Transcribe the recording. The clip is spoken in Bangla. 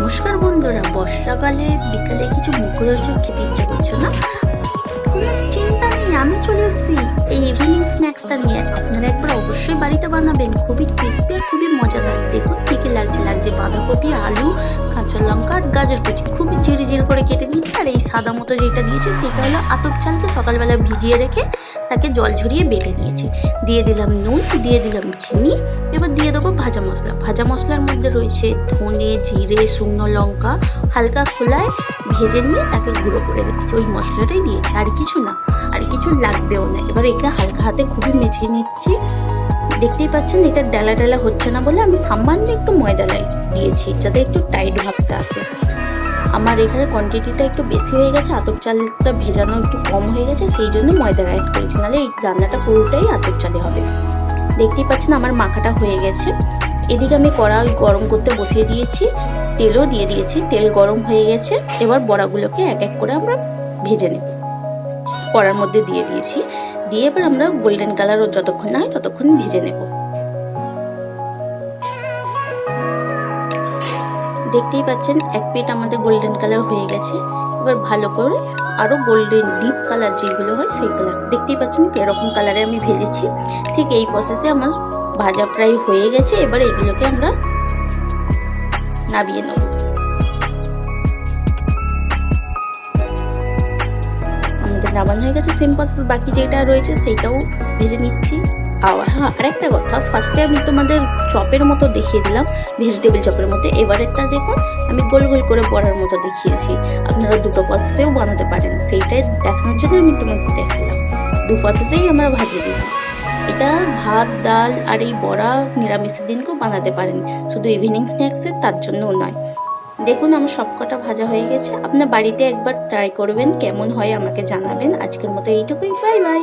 নমস্কার বন্ধুরা, বর্ষাকালে বিকালে কিছু মুখরোচক খেতে ইচ্ছে করছে না? কোনো চিন্তা নেই, আমি চলে এসেছি এই ইভিনিং স্ন্যাক্সটা নিয়ে। আপনারা একবার অবশ্যই বাড়িতে বানাবেন, খুবই ক্রিস্পি আর খুবই মজাদার। দেখুন ঠিকই লাগছে বাঁধাকপি, আলু, কাঁচা লঙ্কা আর গাজর কুচি খুব ঝিরিঝিরি করে কেটে দিয়েছি। আর এই সাদা মতো যেটা দিয়েছে সেটা হলো আতপ চালকে সকালবেলা ভিজিয়ে রেখে তাকে জল ঝরিয়ে বেটে দিয়েছি। দিয়ে দিলাম নুন, দিয়ে দিলাম চিনি, এবার দিয়ে দেবো ভাজা মশলা। ভাজা মশলার মধ্যে রয়েছে ধনে, জিরে, শুকনো লঙ্কা হালকা খোলায় ভেজে নিয়ে তাকে গুঁড়ো করে রেখেছি। ওই মশলাটাই দিয়েছি, আর কিছু না, আর কিছু লাগবেও না। এবার এটা হালকা হাতে খুবই মেখে নিচ্ছি। দেখতেই পাচ্ছেন এটা ডালা ডালা হচ্ছে না বলে আমি সামান্য একটু ময়দা দিয়েছি, যাতে একটু টাইট ভাবটা আসে। আমার এখানে কোয়ান্টিটিটা একটু বেশি হয়ে গেছে, আতপ চালটা ভেজানো একটু কম হয়ে গেছে, সেই জন্য ময়দা অ্যাড করেছি, নাহলে এই রান্নাটা পুরোটাই আতপ চালে হবে। দেখতেই পাচ্ছেন আমার মাখাটা হয়ে গেছে। এদিকে আমি কড়াই গরম করতে বসিয়ে দিয়েছি, তেলও দিয়ে দিয়েছি, তেল গরম হয়ে গেছে। এবার বড়াগুলোকে এক এক করে আমরা ভেজে নেব। কড়ার মধ্যে দিয়ে দিয়েছি, দিয়ে এবার আমরা গোল্ডেন কালার যতক্ষণ না হয় ততক্ষণ ভেজে নেব। দেখতেই পাচ্ছেন এক পিঠ আমাদের গোল্ডেন কালার হয়ে গেছে। এবার ভালো করে আরও গোল্ডেন ডিপ কালার যেগুলো হয় সেই কালার, দেখতেই পাচ্ছেন এরকম কালারে আমি ভেজেছি। ঠিক এই প্রসেসে আমার ভাজা প্রায় হয়ে গেছে। এবার এগুলোকে আমরা নামিয়ে নেব। আমাদের নামানো হয়ে গেছে। সেম প্রসেস বাকি যেটা রয়েছে সেইটাও ভেজে নিচ্ছি। হ্যাঁ, আরেকটা কথা, ফার্স্টে আমি তোমাদের চপের মতো দেখিয়ে দিলাম, ভেজিটেবল চপের মধ্যে। এবারেরটা দেখুন আমি গোল গোল করে বড়ার মতো দেখিয়েছি। আপনারা দুটো প্রসেসেও বানাতে পারেন, সেইটাই দেখানোর জন্য আমি তোমাদের দেখালাম। দু প্রসেসেই আমরা ভাজিয়ে দিলাম। এটা ভাত, ডাল আর এই বড়া নিরামিষের দিনকেও বানাতে পারেন, শুধু ইভিনিং স্ন্যাক্সের তার জন্যও নয়। দেখুন আমার সবকটা ভাজা হয়ে গেছে। আপনার বাড়িতে একবার ট্রাই করবেন, কেমন হয় আমাকে জানাবেন। আজকের মতো এইটুকুই, বাই বাই।